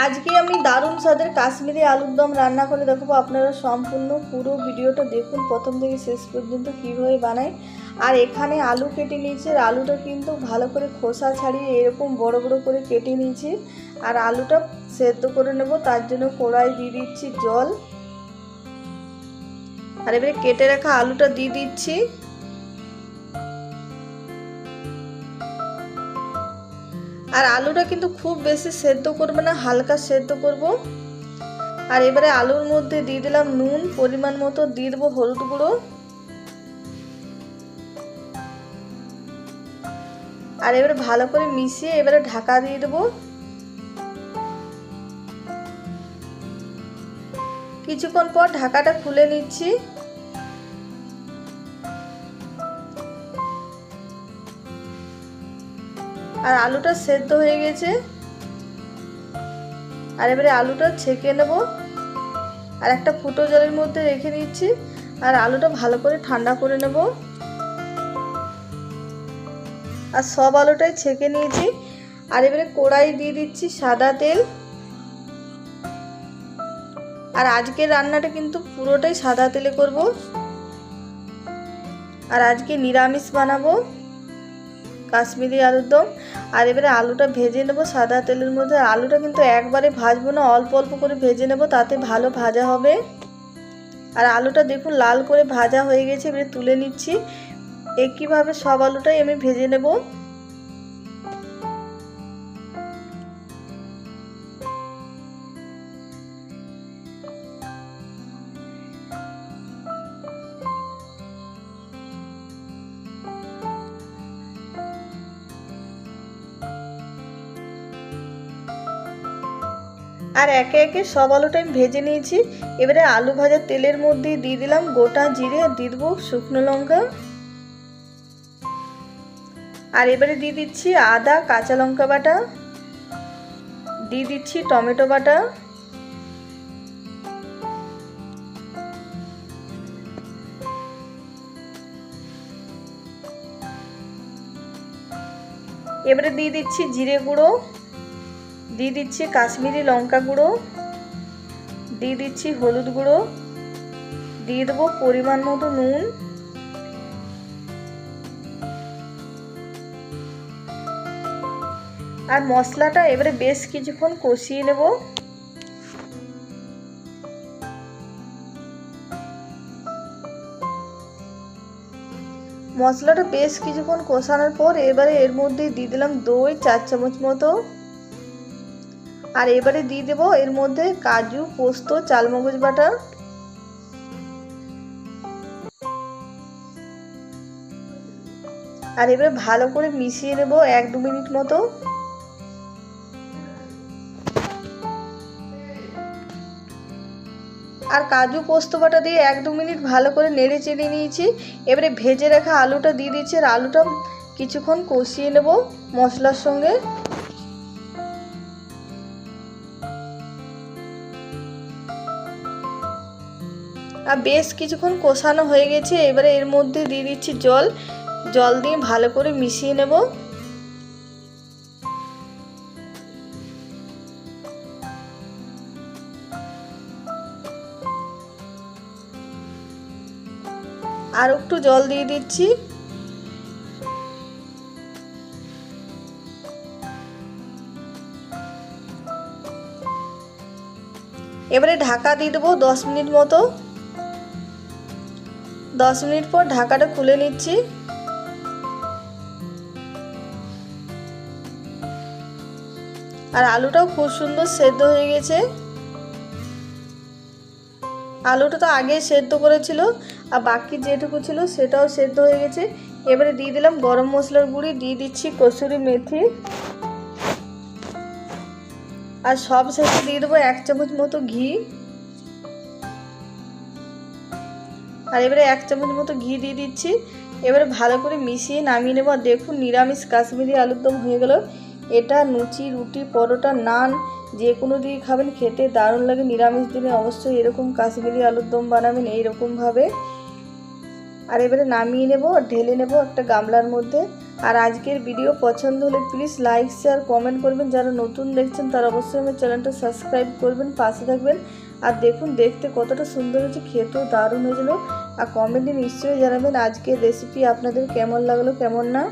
আজকে আমি দারুণ স্বাদের কাশ্মীরি আলুর দম রান্না করে দেখাবো। আপনারা সম্পূর্ণ পুরো ভিডিওটা দেখুন প্রথম থেকে শেষ পর্যন্ত কীভাবে বানাই। আর এখানে আলু কেটে নিয়েছি, আর আলুটা কিন্তু ভালো করে খোসা ছাড়িয়ে এরকম বড় বড় করে কেটে নিয়েছি। আর আলুটা সেদ্ধ করে নেব, তার জন্য কড়াই দিয়ে দিচ্ছি জল। আর এবারে কেটে রাখা আলুটা দিয়ে দিচ্ছি। আর আলুটা কিন্তু খুব বেশি সেদ্ধ করবে না, হালকা সেদ্ধ করব। আর এবারে আলুর মধ্যে দিয়ে দিলাম নুন, পরিমাণ মতো দিয়ে দেবো হলুদ গুঁড়ো। আর এবারে ভালো করে মিশিয়ে এবারে ঢাকা দিয়ে দেবো। কিছুক্ষণ পর ঢাকাটা খুলে নিচ্ছি। আর আলুটা সেদ্ধ হয়ে গেছে। আর এবারে আলুটা ছেঁকে নেব, আর একটা ফুটো জলের মধ্যে রেখে দিচ্ছি। আর আলুটা ভালো করে ঠান্ডা করে নেব। আর সব আলুটাই ছেঁকে নিয়েছি। আর এবারে কড়াই দিয়ে দিচ্ছি সাদা তেল। আর আজকের রান্নাটা কিন্তু পুরোটাই সাদা তেলে করব। আর আজকে নিরামিষ বানাবো কাশ্মীরি আলুর দম। আর এবারে আলুটা ভেজে নেব সাদা তেলের মধ্যে। আলুটা কিন্তু একবারে ভাজবো না, অল্প অল্প করে ভেজে নেব, তাতে ভালো ভাজা হবে। আর আলুটা দেখুন লাল করে ভাজা হয়ে গেছে, এবারে তুলে নিচ্ছি। একইভাবে সব আলুটাই আমি ভেজে নেব। আর একে একে সব আলুটা আমি ভেজে নিয়েছি। এবারে আলু ভাজা তেলের মধ্যে দিয়ে দিলাম গোটা জিরে, দিয়ে দেবো শুকনো লঙ্কা। আর এবারে দিয়ে দিচ্ছি আদা কাঁচা লঙ্কা বাটা, দিয়ে দিচ্ছি টমেটো বাটা, এবারে দিয়ে দিচ্ছি জিরে গুঁড়ো, দিয়ে দিচ্ছি কাশ্মীরি লঙ্কা গুঁড়ো, দিয়ে দিচ্ছি হলুদ গুঁড়ো, দিয়ে দেবো পরিমাণ মতো নুন। আর মশলাটা এবারে বেশ কিছুক্ষণ কষিয়ে নেব। মশলাটা বেশ কিছুক্ষণ কষানোর পর এবারে এর মধ্যে দিয়ে দিলাম দই 4 চামচ মতো। আর এবারে দিয়ে দেবো এর মধ্যে কাজু, পোস্ত, চালমগজ বাটা। আর এবারে ভালো করে মিশিয়ে নেব 1-2 মিনিট মতো। আর কাজু পোস্ত বাটা দিয়ে 1-2 মিনিট ভালো করে নেড়ে চেড়ে নিয়েছি। এবারে ভেজে রাখা আলুটা দিয়ে দিচ্ছি। আর আলুটা কিছুক্ষণ কষিয়ে নেব মশলার সঙ্গে। আর বেশ কিছুক্ষণ কষানো হয়ে গেছে। এবারে এর মধ্যে দিয়ে দিচ্ছি জল, জল দিয়ে ভালো করে মিশিয়ে নেব। আর একটু জল দিয়ে দিচ্ছি। এবারে ঢাকা দিয়ে দেবো 10 মিনিট মতো। 10 মিনিট পর ঢাকাটা খুলে নিচ্ছি। আর আলুটাও খুব সুন্দর সেদ্ধ হয়ে গেছে। আলুটা তো আগে সেদ্ধ করেছিল, আর বাকি যেটুকু ছিল সেটাও সেদ্ধ হয়ে গেছে। এবারে দিয়ে দিলাম গরম মশলার গুঁড়ি, দিয়ে দিচ্ছি কসুরি মেথি। আর সব শেষে দিয়ে দেবো 1 চামচ মতো ঘি। আর এবারে 1 চামচ মতো ঘি দিয়ে দিচ্ছি। এবারে ভালো করে মিশিয়ে নামিয়ে নেব। দেখুন নিরামিষ কাশ্মীরি আলুর দম হয়ে গেল। এটা লুচি, রুটি, পরোটা, নান যে কোনো দিয়ে খাবেন, খেতে দারুণ লাগে। নিরামিষ দিনে অবশ্যই এরকম কাশ্মীরি আলুর দম বানাবেন এইরকমভাবে। আর এবারে নামিয়ে নেব, ঢেলে নেব একটা গামলার মধ্যে। আর আজকের ভিডিও পছন্দ হলে প্লিজ লাইক শেয়ার কমেন্ট করবেন। যারা নতুন দেখছেন তারা অবশ্যই আমার চ্যানেলটা সাবস্ক্রাইব করবেন, পাশে থাকবেন। আর দেখুন দেখতে কতটা সুন্দর হয়েছে, খেতেও দারুণ হয়েছিল। আর কমেন্টে নিশ্চয়ই জানাবেন আজকের রেসিপি আপনাদের কেমন লাগলো কেমন না।